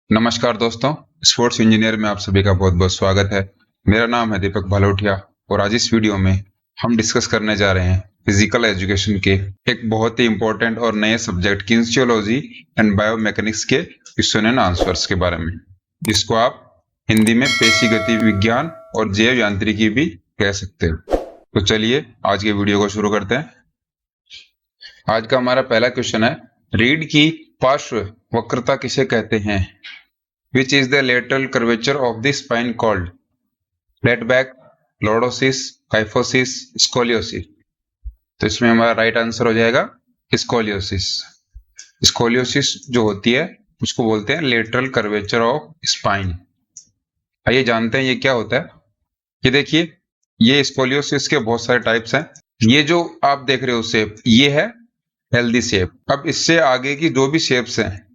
नमस्कार दोस्तों, sports engineer में आप सभी का बहुत बहुत स्वागत है। मेरा नाम है दीपक भालोटिया और आज इस वीडियो में हम डिस्कस करने जा रहे हैं फिजिकल एजुकेशन के एक बहुत ही इंपॉर्टेंट और नए सब्जेक्ट किनेसियोलॉजी एंड बायोमैकेनिक्स के क्वेश्चन एंड आंसर्स के बारे में, जिसको आप हिंदी में पेशी गति विज्ञान और जैव यांत्रिकी भी कह सकते हो। तो चलिए आज के वीडियो को शुरू करते हैं। आज का हमारा पहला क्वेश्चन है, रीढ़ की पार्श्व वक्रता किसे कहते हैं? Which is the lateral curvature of the spine called? Flat back, lordosis, kyphosis, scoliosis। तो इसमें हमारा राइट आंसर हो जाएगा स्कोलियोसिस। स्कोलियोसिस जो होती है उसको बोलते हैं लेटरल कर्वेचर ऑफ स्पाइन। आइए जानते हैं ये क्या होता है। ये देखिए, ये स्कोलियोसिस के बहुत सारे टाइप्स हैं। ये जो आप देख रहे हो शेप, ये है हेल्दी शेप। अब इससे आगे की जो भी शेप्स हैं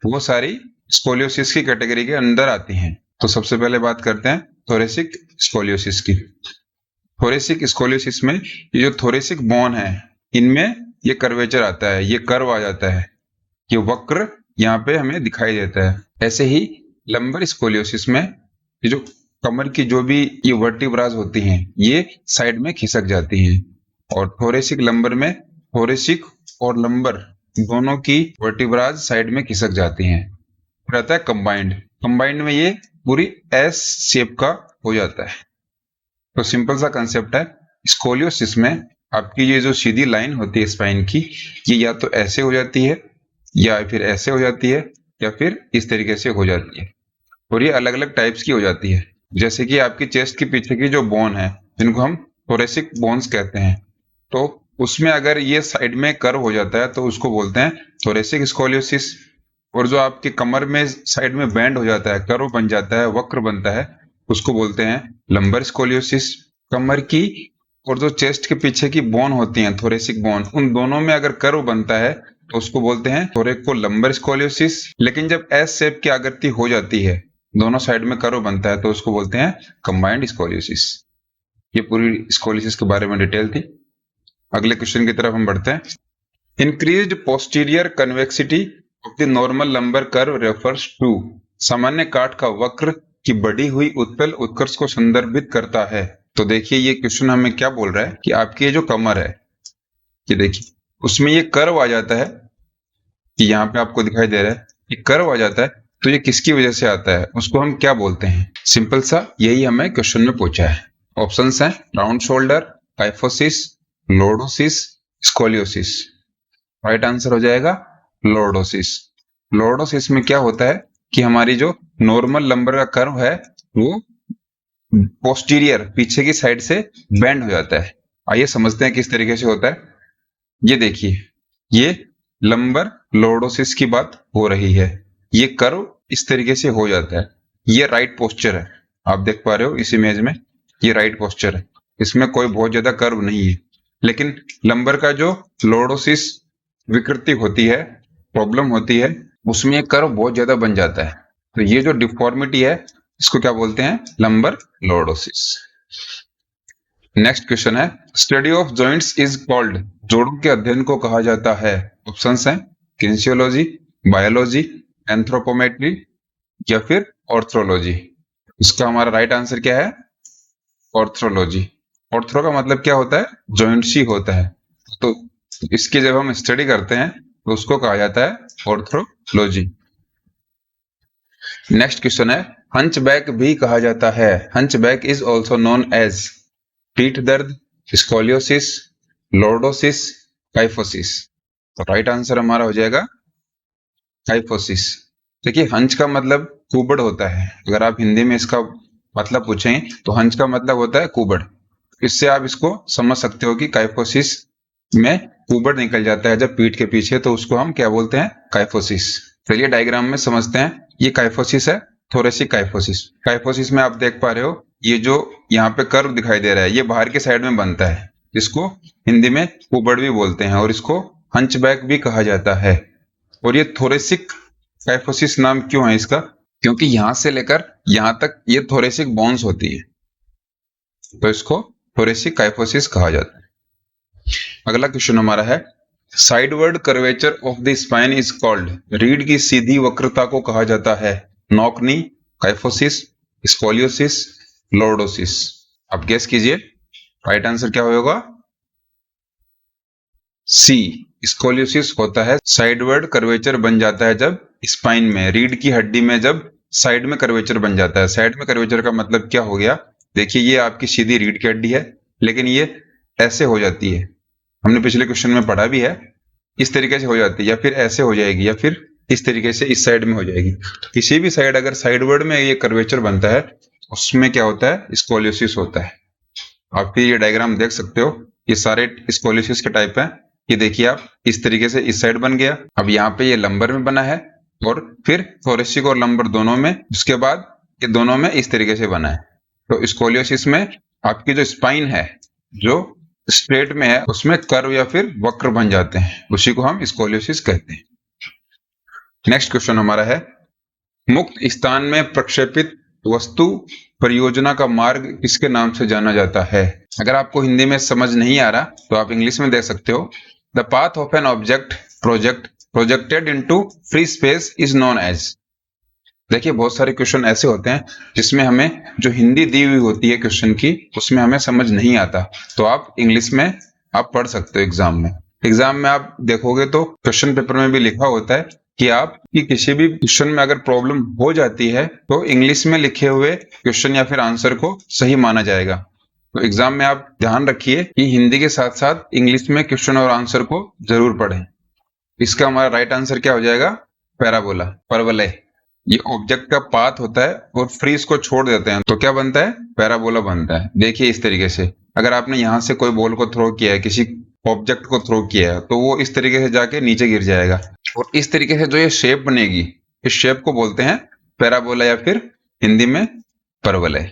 वो सारी स्कोलियोसिस की कैटेगरी के अंदर आती हैं। तो सबसे पहले बात करते हैं थोरेसिक स्कोलियोसिस की। थोरेसिक स्कोलियोसिस में ये जो थोरेसिक बोन है, इनमें ये कर्वेचर आता है, ये कर्व आ जाता है, ये वक्र यहाँ पे हमें दिखाई देता है। ऐसे ही लंबर स्कोलियोसिस में ये जो कमर की जो भी ये वर्टिब्रास होती हैं, ये साइड में खिसक जाती हैं। और थोरेसिक लंबर में थोरेसिक और लंबर दोनों की वर्टिब्रास साइड में खिसक जाती हैं। रहता है कंबाइंड में ये पूरी एस शेप का हो जाता है। तो सिंपल सा कंसेप्ट है, स्कोलियोसिस में आपकी ये जो सीधी लाइन होती है स्पाइन की, ये या तो ऐसे हो जाती है या फिर ऐसे हो जाती है या फिर इस तरीके से हो जाती है। और ये अलग अलग टाइप्स की हो जाती है। जैसे कि आपकी चेस्ट के पीछे की जो बोन है, जिनको हम थोरेसिक बोन्स कहते हैं, तो उसमें अगर ये साइड में कर्व हो जाता है तो उसको बोलते हैं थोरेसिक स्कोलियोसिस। और जो आपके कमर में साइड में बैंड हो जाता है, कर्व बन जाता है, वक्र बनता है, उसको बोलते हैं लंबर स्कोलियोसिस। कमर की और जो चेस्ट के पीछे की बोन होती हैं, थोरेसिक बोन, उन दोनों में अगर कर्व बनता है तो उसको बोलते हैं थोरेक को लंबर स्कोलियोसिस। लेकिन जब एस शेप की आकृति हो जाती है, दोनों साइड में कर्व बनता है, तो उसको बोलते हैं कंबाइंड स्कोलियोसिस। ये पूरी स्कोलियोसिस के बारे में डिटेल थी। अगले क्वेश्चन की तरफ हम बढ़ते हैं। Increased posterior convexity of the normal lumbar curve refers to. सामान्य काट का वक्र की बढ़ी हुई उत्तल उत्कर्ष को संदर्भित करता है। तो देखिए, ये क्वेश्चन हमें क्या बोल रहा है कि आपकी ये जो कमर है, ये देखिए, उसमें ये कर्व आ जाता है, कि यहाँ पे आपको दिखाई दे रहा है ये कर्व आ जाता है, तो ये किसकी वजह से आता है, उसको हम क्या बोलते हैं? सिंपल सा यही हमें क्वेश्चन में पूछा है। ऑप्शंस हैं round shoulder, kyphosis, lordosis, scoliosis. Right answer हो जाएगा लॉर्डोसिस। लॉर्डोसिस में क्या होता है कि हमारी जो नॉर्मल लंबर का कर्व है वो पोस्टीरियर पीछे की साइड से बेंड हो जाता है। आइए समझते हैं किस तरीके से होता है। ये देखिए, ये लंबर लॉर्डोसिस की बात हो रही है। ये कर्व इस तरीके से हो जाता है। ये राइट पोस्चर है, आप देख पा रहे हो इस इमेज में, ये राइट पोस्चर है, इसमें कोई बहुत ज्यादा कर्व नहीं है। लेकिन लंबर का जो लॉर्डोसिस विकृति होती है, प्रॉब्लम होती है, उसमें ये कर्व बहुत ज्यादा बन जाता है। तो ये जो डिफॉर्मिटी है, इसको क्या बोलते हैं? Lumbar lordosis. नेक्स्ट क्वेश्चन है, study of joints is called. जोड़ों के अध्ययन को कहा जाता है। ऑप्शंस हैं किनेसियोलॉजी, बायोलॉजी, एंथ्रोपोमेट्री या फिर ऑर्थ्रोलॉजी। इसका हमारा राइट आंसर क्या है? ऑर्थ्रोलॉजी। ऑर्थ्रो का मतलब क्या होता है? जॉइंट्स ही होता है। तो इसकी जब हम स्टडी करते हैं तो उसको कहा जाता है ऑर्थ्रोलॉजी। नेक्स्ट क्वेश्चन है, हंचबैक भी कहा जाता है। Hunchback is also known as पीठ दर्द, स्कोलियोसिस, लॉर्डोसिस, काइफोसिस। तो राइट आंसर हमारा हो जाएगा काइफोसिस। देखिए, हंच का मतलब कुबड़ होता है। अगर आप हिंदी में इसका मतलब पूछें तो हंच का मतलब होता है कुबड़। इससे आप इसको समझ सकते हो कि काइफोसिस में कुबड़ निकल जाता है जब पीठ के पीछे, तो उसको हम क्या बोलते हैं? काइफोसिस। चलिए डायग्राम में समझते हैं। ये काइफोसिस है, थोरेसिक काइफोसिस। काइफोसिस में आप देख पा रहे हो, ये जो यहाँ पे कर्व दिखाई दे रहा है, ये बाहर के साइड में बनता है, इसको हिंदी में कुबड़ भी बोलते हैं और इसको हंचबैक भी कहा जाता है। और ये थोरेसिक काइफोसिस नाम क्यों है इसका? क्योंकि यहां से लेकर यहां तक ये थोरेसिक बोन्स होती है, तो इसको थोरेसिक काइफोसिस कहा जाता है। अगला क्वेश्चन हमारा है, sideward curvature of the spine is called. रीढ़ की सीधी वक्रता को कहा जाता है। Knock knee, kyphosis, scoliosis, lordosis. आप गेस कीजिए, राइट आंसर क्या होगा? सी, स्कोलियोसिस होता है साइडवर्ड कर्वेचर बन जाता है जब स्पाइन में, रीढ़ की हड्डी में जब साइड में कर्वेचर बन जाता है। साइड में कर्वेचर का मतलब क्या हो गया? देखिए ये आपकी सीधी रीढ़ की हड्डी है, लेकिन ये ऐसे हो जाती है, हमने पिछले क्वेश्चन में पढ़ा भी है, इस तरीके से हो जाती है, या फिर ऐसे हो जाएगी, या फिर इस तरीके से इस साइड में हो जाएगी। किसी भी साइड अगर साइडवर्ड में ये कर्वेचर बनता है उसमें क्या होता है? स्कोलियोसिस होता है। आप फिर ये डायग्राम देख सकते हो, ये सारे स्कोलियोसिस के टाइप हैं। ये देखिए आप, इस तरीके से इस साइड बन गया, अब यहाँ पे ये लंबर में बना है, और फिर थोरेसिक और लंबर दोनों में, उसके बाद ये दोनों में इस तरीके से बना है। तो स्कोलियोसिस में आपकी जो स्पाइन है, जो स्ट्रेट में है, उसमें कर्व या फिर वक्र बन जाते हैं, उसी को हम स्कोलियोसिस कहते हैं। नेक्स्ट क्वेश्चन हमारा है, मुक्त स्थान में प्रक्षेपित वस्तु परियोजना का मार्ग किसके नाम से जाना जाता है? अगर आपको हिंदी में समझ नहीं आ रहा तो आप इंग्लिश में दे सकते हो। The path of an object projected into free space is known as. देखिए बहुत सारे क्वेश्चन ऐसे होते हैं जिसमें हमें जो हिंदी दी हुई होती है क्वेश्चन की, उसमें हमें समझ नहीं आता, तो आप इंग्लिश में आप पढ़ सकते हो। एग्जाम में आप देखोगे तो क्वेश्चन पेपर में भी लिखा होता है कि आपकी किसी भी क्वेश्चन में अगर प्रॉब्लम हो जाती है तो इंग्लिश में लिखे हुए क्वेश्चन या फिर आंसर को सही माना जाएगा। तो एग्जाम में आप ध्यान रखिए कि हिंदी के साथ साथ इंग्लिश में क्वेश्चन और आंसर को जरूर पढ़ें। इसका हमारा राइट आंसर क्या हो जाएगा? पैराबोला, परवलय। ये ऑब्जेक्ट का पाथ होता है और फ्रीज को छोड़ देते हैं तो क्या बनता है? पैराबोला बनता है। देखिए इस तरीके से, अगर आपने यहां से कोई बॉल को थ्रो किया है, किसी ऑब्जेक्ट को थ्रो किया है, तो वो इस तरीके से जाके नीचे गिर जाएगा, और इस तरीके से जो ये शेप बनेगी, इस शेप को बोलते हैं पैराबोला, या फिर हिंदी में परवलय।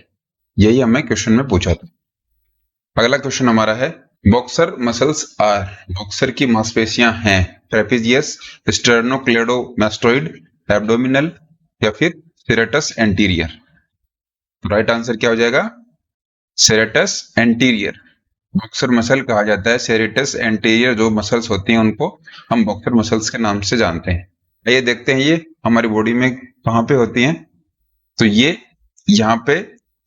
यही हमें क्वेश्चन में पूछा था। अगला क्वेश्चन हमारा है, बॉक्सर मसल्स आर, बॉक्सर की मांसपेशियां हैं ट्रेपेजियस, स्टर्नोक्लेडोमास्टोइड, एब्डोमिनल, या फिर सेरेटस एंटीरियर। राइट आंसर क्या हो जाएगा? Serratus anterior. बॉक्सर मसल कहा जाता है सेरेटस एंटीरियर, जो मसल्स होती हैं उनको हम बॉक्सर मसल्स के नाम से जानते हैं। आइए देखते हैं ये हमारी बॉडी में कहाँ पे होती हैं। तो ये यहाँ पे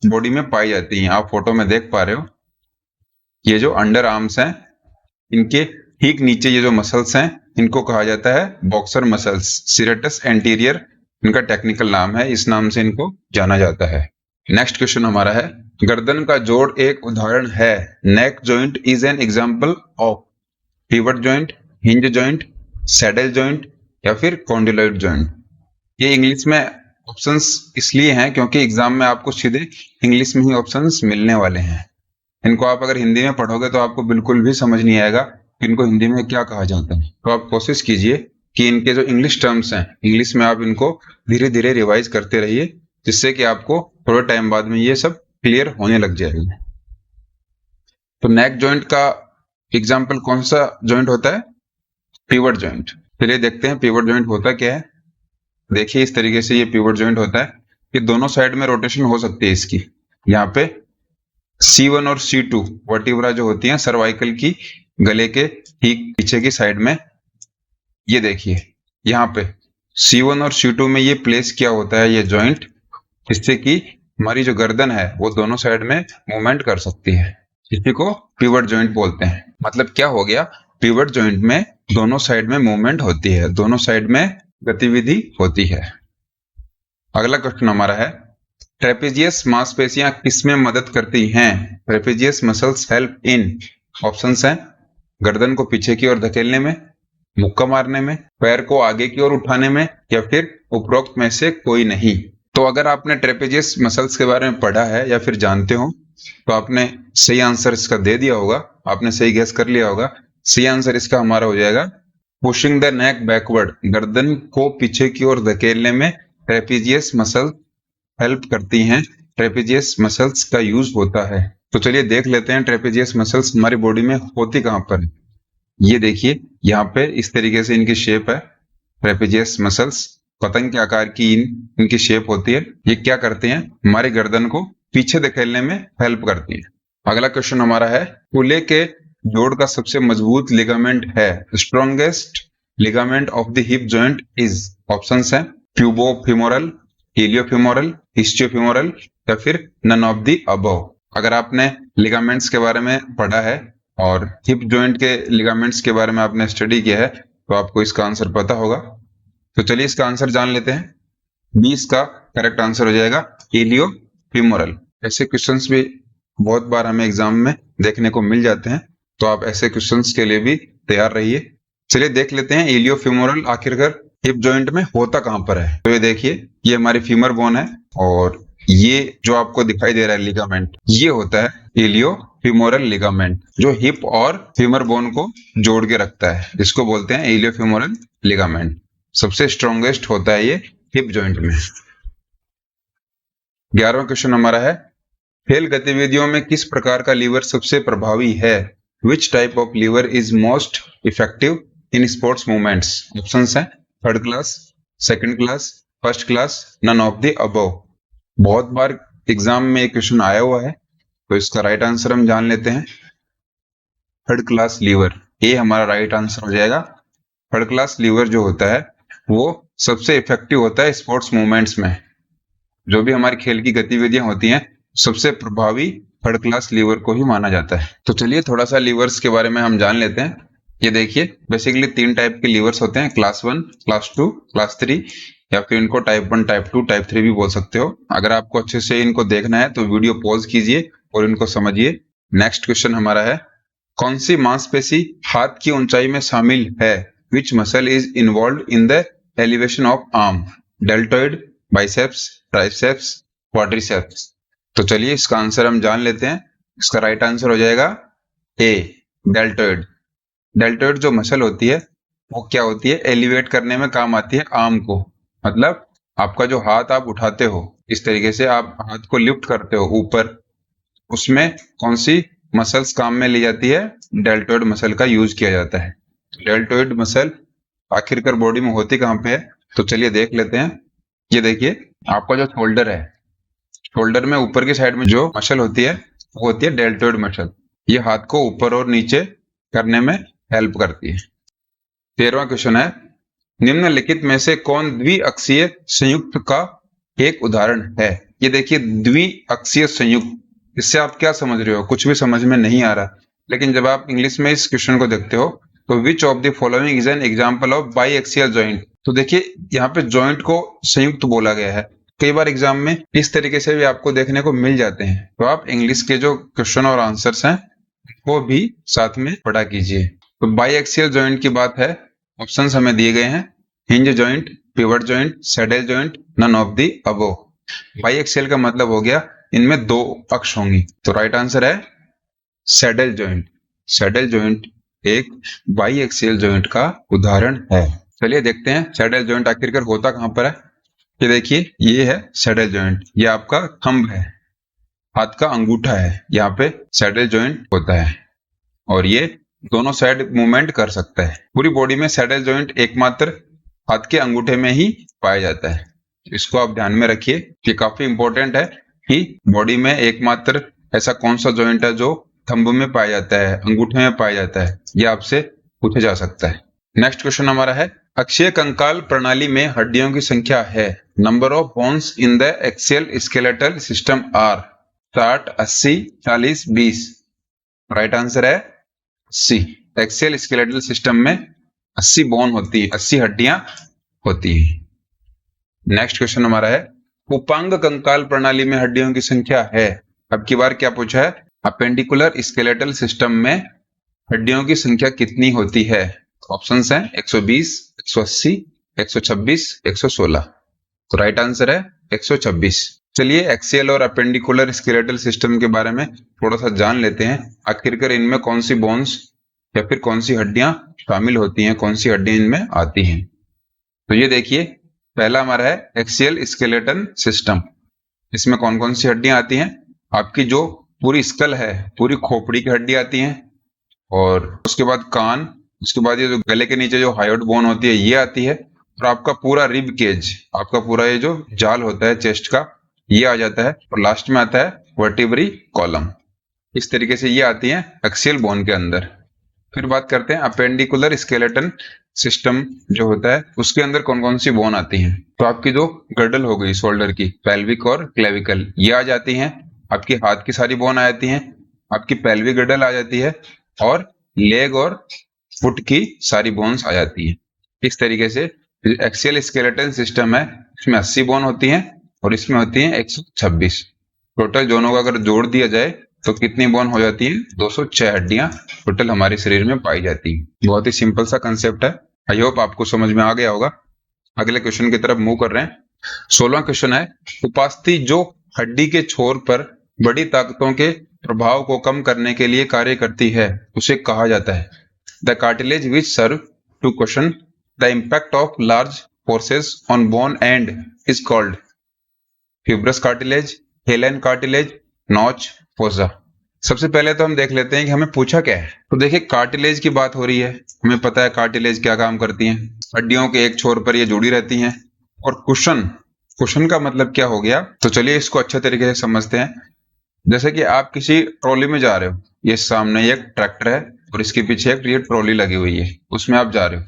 बॉडी में पाई जाती हैं, आप फोटो में देख पा रहे हो। ये जो अंडर आर्म्स हैं, इनके ठीक नीचे ये जो मसल्स हैं, इनको कहा जाता है बॉक्सर मसल्स। सेरेटस एंटीरियर इनका टेक्निकल नाम है, इस नाम से इनको जाना जाता है। नेक्स्ट क्वेश्चन हमारा है, गर्दन का जोड़ एक उदाहरण है। Neck joint is an example of pivot joint, hinge joint, saddle joint, या फिर कॉन्डिलॉइड जॉइंट। ये इंग्लिश में ऑप्शंस इसलिए हैं क्योंकि एग्जाम में आपको सीधे इंग्लिश में ही ऑप्शंस मिलने वाले हैं। इनको आप अगर हिंदी में पढ़ोगे तो आपको बिल्कुल भी समझ नहीं आएगा कि इनको हिंदी में क्या कहा जाता है। तो आप कोशिश कीजिए कि इनके जो इंग्लिश टर्म्स हैं, इंग्लिश में आप इनको धीरे धीरे रिवाइज करते रहिए, जिससे कि आपको थोड़े टाइम बाद में ये सब क्लियर होने लग जाएगा। तो नेक जॉइंट का एग्जाम्पल कौन सा जॉइंट होता है? Pivot joint. चलिए देखते हैं पिवट जॉइंट होता क्या है। देखिए इस तरीके से ये पिवट जॉइंट होता है कि दोनों साइड में रोटेशन हो सकती है इसकी। यहाँ पे C1 और C2 वर्टिब्रा जो होती हैं सर्वाइकल की, गले के ठीक पीछे की साइड में, ये देखिए यहाँ पे C1 और C2 में ये प्लेस किया होता है ये जॉइंट, जिससे कि हमारी जो गर्दन है वो दोनों साइड में मूवमेंट कर सकती है। इसी को पिवट जॉइंट बोलते हैं। मतलब क्या हो गया? पिवट जॉइंट में दोनों साइड में मूवमेंट होती है, दोनों साइड में गतिविधि होती है। अगला क्वेश्चन हमारा है, ट्रेपेजियस मांसपेशियां किसमें मदद करती हैं? Trapezius muscles help in, options हैं गर्दन को पीछे की ओर धकेलने में, मुक्का मारने में, पैर को आगे की ओर उठाने में, या फिर उपरोक्त में से कोई नहीं। तो अगर आपने ट्रेपेजियस मसल्स के बारे में पढ़ा है या फिर जानते हो तो आपने सही आंसर इसका दे दिया होगा, आपने सही गेस कर लिया होगा। सही आंसर इसका हमारा हो जाएगा पुशिंग द नेक बैकवर्ड। गर्दन को पीछे की ओर धकेलने में ट्रेपेजियस मसल हेल्प करती हैं, ट्रेपेजियस मसल्स का यूज होता है। तो चलिए देख लेते हैं ट्रेपेजियस मसल्स हमारी बॉडी में होती कहां पर है। ये देखिए यहाँ पे इस तरीके से इनकी शेप है। ट्रेपेजियस मसल्स पतंग के आकार की इनकी शेप होती है। ये क्या करते हैं? हमारी गर्दन को पीछे धकेलने में हेल्प करती है। अगला क्वेश्चन हमारा है, कूल्हे के जोड़ का सबसे मजबूत लिगामेंट है। Strongest ligament of the hip joint is, options हैं प्यूबोफिमोरल, इलियोफेमोरल, इस्चियोफेमोरल या फिर नन ऑफ द अबव। अगर आपने लिगामेंट्स के बारे में पढ़ा है और हिप जॉइंट के लिगामेंट्स के बारे में आपने स्टडी किया है तो आपको इसका आंसर पता होगा। तो चलिए इसका आंसर जान लेते हैं। 20 का करेक्ट आंसर हो जाएगा इलियोफेमोरल। ऐसे क्वेश्चंस भी बहुत बार हमें एग्जाम में देखने को मिल जाते हैं, तो आप ऐसे क्वेश्चंस के लिए भी तैयार रहिए। चलिए देख लेते हैं इलियोफेमोरल आखिरकार हिप जॉइंट में होता कहां पर है। तो ये देखिए, ये हमारी फीमर बोन है और ये जो आपको दिखाई दे रहा है लिगामेंट, ये होता है इलियोफेमोरल लिगामेंट, जो हिप और फीमर बोन को जोड़ के रखता है, जिसको बोलते हैं इलियोफेमोरल लिगामेंट। सबसे स्ट्रॉन्गेस्ट होता है ये हिप जॉइंट में। 11वां क्वेश्चन हमारा है, खेल गतिविधियों में किस प्रकार का लीवर सबसे प्रभावी है? Which type of lever is most effective in sports movements? Options हैं third class, second class, first class, none of the above. बहुत बार एग्जाम में एक क्वेश्चन आया हुआ है, तो इसका राइट आंसर हम जान लेते हैं। थर्ड क्लास लीवर, ये हमारा राइट आंसर हो जाएगा। थर्ड क्लास लीवर जो होता है वो सबसे इफेक्टिव होता है स्पोर्ट्स मूवमेंट्स में। जो भी हमारी खेल की गतिविधियां होती हैं, सबसे प्रभावी थर्ड क्लास लीवर को ही माना जाता है। तो चलिए थोड़ा सा लीवर्स के बारे में हम जान लेते हैं। ये देखिए, बेसिकली 3 टाइप के लीवर्स होते हैं, क्लास 1, क्लास 2, क्लास 3, या फिर इनको टाइप 1, टाइप 2, टाइप 3 भी बोल सकते हो। अगर आपको अच्छे से इनको देखना है तो वीडियो पॉज कीजिए और इनको समझिए। नेक्स्ट क्वेश्चन हमारा है, कौन सी मांसपेशी हाथ की ऊंचाई में शामिल है? Which muscle is involve in the elevation of arm? Deltoid, biceps, triceps, quadriceps. तो चलिए इसका आंसर हम जान लेते हैं। इसका राइट आंसर हो जाएगा ए, डेल्टॉइड। डेल्टॉइड जो मसल होती है वो क्या होती है, एलिवेट करने में काम आती है आर्म को। मतलब आपका जो हाथ आप उठाते हो, इस तरीके से आप हाथ को लिफ्ट करते हो ऊपर, उसमें कौन सी मसल्स काम में ली जाती है? डेल्टॉइड मसल का यूज किया जाता है। डेल्टॉइड मसल आखिरकार बॉडी में होती कहां पे है? तो चलिए देख लेते हैं। ये देखिए, आपका जो शोल्डर है, शोल्डर में ऊपर की साइड में जो मसल होती है वो होती है डेल्टॉइड मसल। ये हाथ को ऊपर और नीचे करने में हेल्प करती है। 13वां क्वेश्चन है, निम्नलिखित में से कौन द्विअक्षीय संयुक्त का एक उदाहरण है? ये देखिए, द्विअक्षीय संयुक्त, इससे आप क्या समझ रहे हो? कुछ भी समझ में नहीं आ रहा, लेकिन जब आप इंग्लिश में इस क्वेश्चन को देखते हो तो which of the following is an example of biaxial joint? तो देखिए, यहाँ पे जॉइंट को संयुक्त बोला गया है। कई बार एग्जाम में इस तरीके से भी आपको देखने को मिल जाते हैं, तो आप इंग्लिश के जो क्वेश्चन और आंसर्स हैं वो भी साथ में पढ़ा कीजिए। तो बाईएक्सियल जॉइंट की बात है, ऑप्शंस हमें दिए गए हैं, hinge joint, pivot joint, saddle joint, none of the above. Biaxial का मतलब हो गया इनमें 2 अक्ष होंगी। तो राइट आंसर है सैडल जॉइंट। सैडल जॉइंट एक बाईएक्सियल जॉइंट का उदाहरण है। चलिए देखते हैं सैडल जॉइंट आखिरकार होता कहां पर है। ये देखिए, ये है सैडल जॉइंट, ये आपका थंब है, हाथ का अंगूठा है, यहाँ पे सैडल जॉइंट होता है और ये दोनों साइड मूवमेंट कर सकता है। पूरी बॉडी में सैडल जॉइंट एकमात्र हाथ के अंगूठे में ही पाया जाता है। इसको आप ध्यान में रखिए, ये काफी इंपॉर्टेंट है कि बॉडी में एकमात्र ऐसा कौन सा जॉइंट है जो थंब में पाया जाता है, अंगूठे में पाया जाता है, ये आपसे पूछा जा सकता है। नेक्स्ट क्वेश्चन हमारा है, अक्षीय कंकाल प्रणाली में हड्डियों की संख्या है? Number of bones in the axial skeletal system are 60, 80, 40, 20। Right answer है सी। एक्सियल स्केलेटल सिस्टम में 80 बोन होती है, 80 हड्डियां होती है। नेक्स्ट क्वेश्चन हमारा है, उपांग कंकाल प्रणाली में हड्डियों की संख्या है? अब की बार क्या पूछा है, अपेंडिकुलर स्केलेटल सिस्टम में हड्डियों की संख्या कितनी होती है? ऑप्शंस हैं 120, 180, 126, 116। तो राइट आंसर है 126। चलिए एक्सियल और अपेंडिकुलर स्केलेटल सिस्टम के बारे में थोड़ा सा जान लेते हैं। आखिरकार इनमें कौन सी बोन्स या फिर कौन सी हड्डियां शामिल होती हैं, कौन सी हड्डियां इनमें आती हैं। तो ये देखिए, पहला हमारा है एक्सियल स्केलेटन सिस्टम। इसमें कौन कौन सी हड्डियां आती हैं? आपकी जो पूरी स्कल है, पूरी खोपड़ी की हड्डी आती है, और उसके बाद कान, उसके बाद ये जो गले के नीचे जो हायोइड बोन होती है ये आती है, और आपका पूरा रिब केज, आपका पूरा ये जो जाल होता है चेस्ट का, ये आ जाता है, और लास्ट में आता है वर्टिब्री कॉलम। इस तरीके से ये आती है एक्सियल बोन के अंदर। फिर बात करते हैं अपेंडिकुलर स्केलेटन सिस्टम जो होता है उसके अंदर कौन कौन सी बोन आती हैं। तो आपकी जो गर्डल हो गई शोल्डर की, पेल्विक और क्लेविकल, ये आ जाती हैं। आपकी हाथ की सारी बोन आ जाती हैं, आपकी पेल्विक गर्डल आ जाती है, और लेग और फुट की सारी बोन्स आ जाती हैं। इस तरीके से एक्सियल स्केलेटन सिस्टम है, इसमें 80 बोन होती हैं और इसमें होती हैं 126। टोटल दोनों का अगर जोड़ दिया जाए तो कितनी बोन हो जाती है? 206 हड्डियां टोटल हमारे शरीर में पाई जाती है। बहुत ही सिंपल सा कंसेप्ट है। आई होप आपको समझ में आ गया होगा। अगले क्वेश्चन की तरफ मूव कर रहे हैं। 16वां क्वेश्चन है, उपास्थि जो हड्डी के छोर पर बड़ी ताकतों के प्रभाव को कम करने के लिए कार्य करती है उसे कहा जाता है। The cartilage which serve to question the impact of large forces on bone and is called fibrous cartilage, hyaline cartilage, notch, fossa. सबसे पहले तो हम देख लेते हैं कि हमें पूछा क्या है। तो देखिए कार्टिलेज की बात हो रही है, हमें पता है कार्टिलेज क्या काम करती हैं। हड्डियों के एक छोर पर ये जुड़ी रहती हैं। और कुशन, कुशन का मतलब क्या हो गया? तो चलिए इसको अच्छे तरीके से समझते हैं। जैसे कि आप किसी ट्रॉली में जा रहे हो, ये सामने एक ट्रैक्टर है और इसके पीछे एक ये ट्रॉली लगी हुई है, उसमें आप जा रहे हो,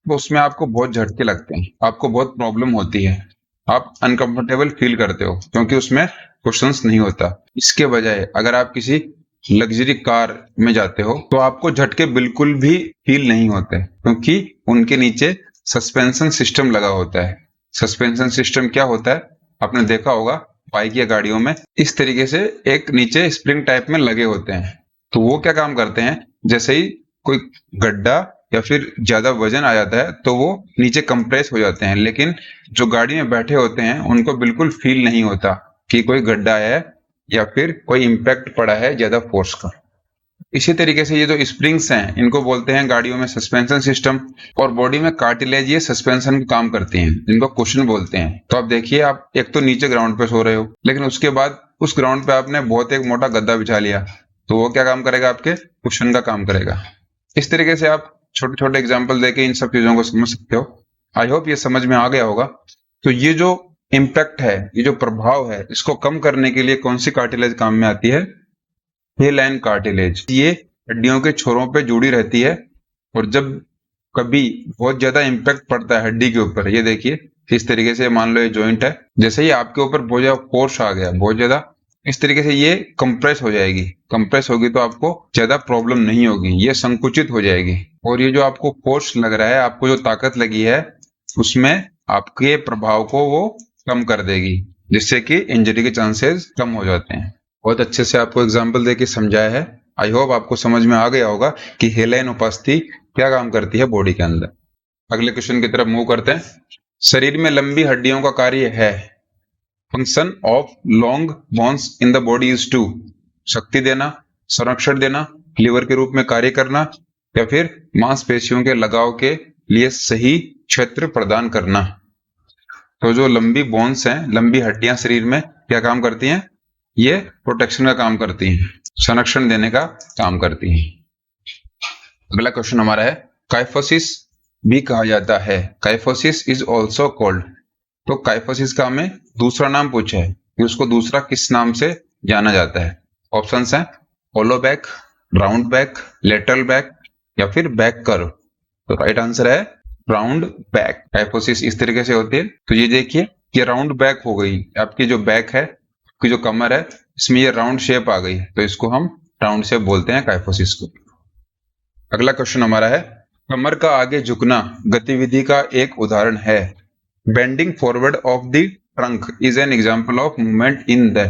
तो उसमें आपको बहुत झटके लगते हैं, आपको बहुत प्रॉब्लम होती है, आप अनकंफर्टेबल फील करते हो क्योंकि उसमें कुशंस नहीं होता। इसके बजाय अगर आप किसी लग्जरी कार में जाते हो तो आपको झटके बिल्कुल भी फील नहीं होते क्योंकि उनके नीचे सस्पेंशन सिस्टम लगा होता है। सस्पेंशन सिस्टम क्या होता है? आपने देखा होगा बाइक या गाड़ियों में इस तरीके से एक नीचे स्प्रिंग टाइप में लगे होते हैं। तो वो क्या काम करते हैं, जैसे ही कोई गड्ढा या फिर ज्यादा वजन आ जाता है तो वो नीचे कंप्रेस हो जाते हैं, लेकिन जो गाड़ी में बैठे होते हैं उनको बिल्कुल फील नहीं होता कि कोई गड्ढा है या फिर कोई इम्पैक्ट पड़ा है ज्यादा फोर्स का। इसी तरीके से ये जो स्प्रिंग्स हैं इनको बोलते हैं गाड़ियों में सस्पेंशन सिस्टम, और बॉडी में कार्टिलेज ये सस्पेंशन का काम करती हैं जिनको कुशन बोलते हैं। तो आप देखिए, आप एक तो नीचे ग्राउंड पे सो रहे हो, लेकिन उसके बाद उस ग्राउंड पे आपने बहुत एक मोटा गद्दा बिछा लिया, तो वो क्या काम करेगा? आपके कुशन का काम करेगा। इस तरीके से आप छोटे छोटे एग्जाम्पल देके इन सब चीजों को समझ सकते हो। आई होप ये समझ में आ गया होगा। तो ये जो इम्पैक्ट है, ये जो प्रभाव है, इसको कम करने के लिए कौन सी कार्टिलेज काम में आती है? हेलाइन कार्टिलेज। ये हड्डियों के छोरों पे जुड़ी रहती है, और जब कभी बहुत ज्यादा इम्पैक्ट पड़ता है हड्डी के ऊपर, ये देखिए इस तरीके से, मान लो ये जॉइंट है, जैसे ही आपके ऊपर बहुत ज्यादा फोर्स आ गया, बहुत ज्यादा, इस तरीके से ये कंप्रेस हो जाएगी। कंप्रेस होगी तो आपको ज्यादा प्रॉब्लम नहीं होगी, ये संकुचित हो जाएगी। और ये जो आपको फोर्स लग रहा है, आपको जो ताकत लगी है, उसमें आपके प्रभाव को वो कम कर देगी, जिससे कि इंजरी के चांसेस कम हो जाते हैं। बहुत अच्छे से आपको एग्जाम्पल देके समझाया है। आई होप आपको समझ में आ गया होगा कि हेलाइन उपास्थि क्या काम करती है बॉडी के अंदर। अगले क्वेश्चन की तरफ मूव करते हैं। शरीर में लंबी हड्डियों का कार्य है। Function of long bones in the body is to, शक्ति देना, संरक्षण देना, लीवर के रूप में कार्य करना, या फिर मांसपेशियों के लगाव के लिए सही क्षेत्र प्रदान करना। तो जो लंबी बोन्स हैं, लंबी हड्डियां शरीर में क्या काम करती हैं? ये प्रोटेक्शन का काम करती हैं, संरक्षण देने का काम करती हैं। अगला क्वेश्चन हमारा है, काइफोसिस भी कहा जाता है। Kyphosis is also called. तो काइफोसिस का हमें दूसरा नाम पूछा है कि उसको दूसरा किस नाम से जाना जाता है। ऑप्शंस हैं hollow back, round back, lateral back, या फिर बैक कर्व। तो राइट आंसर है राउंड बैक। काइफोसिस इस तरीके से होती है। तो ये देखिए, ये राउंड बैक हो गई, आपकी जो बैक है, आपकी जो कमर है, इसमें ये राउंड शेप आ गई, तो इसको हम राउंड शेप बोलते हैं काइफोसिस को। अगला क्वेश्चन हमारा है, कमर का आगे झुकना गतिविधि का एक उदाहरण है। Bending forward of the trunk is an example of movement in the.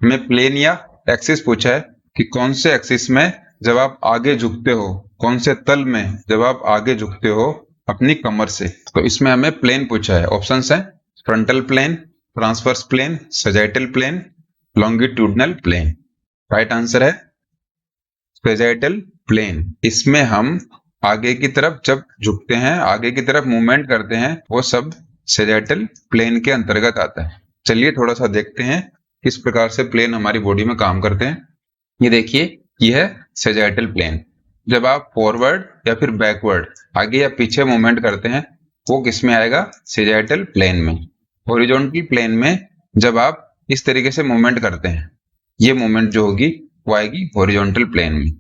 हमें प्लेन या एक्सिस पूछा है कि कौन से एक्सिस में जब आप आगे झुकते हो, कौन से तल में जब आप आगे झुकते हो अपनी कमर से। तो इसमें हमें प्लेन पूछा है। ऑप्शंस हैं frontal plane, transverse plane, sagittal plane, longitudinal plane. Right answer है सैजिटल प्लेन। इसमें हम आगे की तरफ जब झुकते हैं, आगे की तरफ मूवमेंट करते हैं, वो सब सैजिटल प्लेन के अंतर्गत आता है। चलिए थोड़ा सा देखते हैं किस प्रकार से प्लेन हमारी बॉडी में काम करते हैं। ये देखिए, ये है सैजिटल प्लेन। जब आप फॉरवर्ड या फिर बैकवर्ड, आगे या पीछे मूवमेंट करते हैं, वो किस में आएगा? सैजिटल प्लेन में। हॉरिजॉन्टल प्लेन में जब आप इस तरीके से मूवमेंट करते हैं, ये मूवमेंट जो होगी वो आएगी हॉरिजॉन्टल प्लेन में।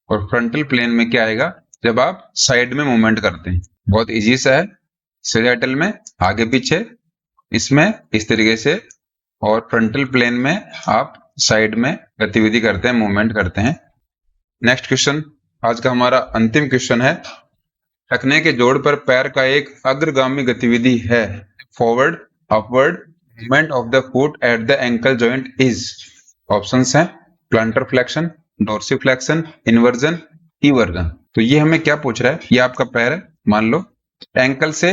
और फ्रंटल प्लेन में क्या आएगा? जब आप साइड में मूवमेंट करते हैं। बहुत इजी सा है। सैजिटाइल में आगे पीछे, इसमें इस तरीके से, और फ्रंटल प्लेन में आप साइड में गतिविधि करते हैं, मूवमेंट करते हैं। नेक्स्ट क्वेश्चन, आज का हमारा अंतिम क्वेश्चन है, टखने के जोड़ पर पैर का एक अग्रगामी गतिविधि है। Forward upward movement of the foot at the ankle joint is. Options हैं plantar flexion, dorsiflexion, inversion, eversion. तो ये हमें क्या पूछ रहा है, ये आपका पैर है, मान लो एंकल से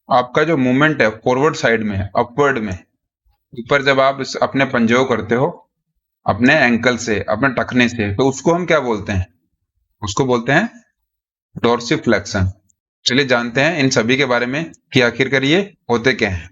आपका जो मूवमेंट है फॉरवर्ड साइड में है, अपवर्ड में ऊपर, जब आप अपने पंजे को करते हो अपने एंकल से, अपने टखने से, तो उसको हम क्या बोलते हैं, उसको बोलते हैं डोर्सिफ्लेक्शन। चलिए जानते हैं इन सभी के बारे में कि आखिरकार ये होते क्या हैं।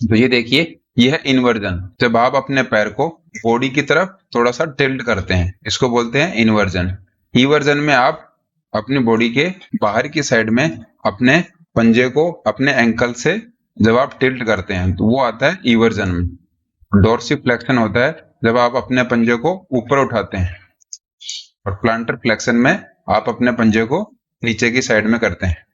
तो ये देखिए, ये है इन्वर्जन। जब आप अपने पैर को बॉडी की तरफ थोड़ा सा टिल्ट करते हैं, इसको बोलते हैं इन्वर्जन। इवर्जन में आप अपनी बॉडी के बाहर की साइड में अपने पंजे को अपने एंकल से जब आप टिल्ट करते हैं, तो वो आता है इवर्जन में। डोर्सिफ्लेक्शन होता है जब आप अपने पंजे को ऊपर उठाते हैं, और प्लांटर फ्लेक्शन में आप अपने पंजे को नीचे की साइड में करते हैं।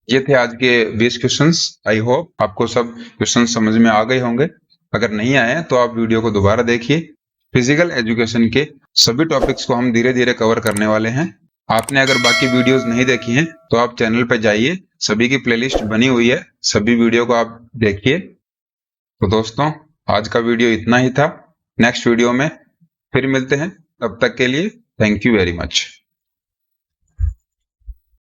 ये थे आज के 20 क्वेश्चंस। आई होप आपको सब क्वेश्चंस समझ में आ गए होंगे। अगर नहीं आए तो आप वीडियो को दोबारा देखिए। फिजिकल एजुकेशन के सभी टॉपिक्स को हम धीरे धीरे कवर करने वाले हैं। आपने अगर बाकी वीडियोस नहीं देखी हैं तो आप चैनल पर जाइए, सभी की प्लेलिस्ट बनी हुई है, सभी वीडियो को आप देखिए। तो दोस्तों, आज का वीडियो इतना ही था। नेक्स्ट वीडियो में फिर मिलते हैं, तब तक के लिए थैंक यू वेरी मच।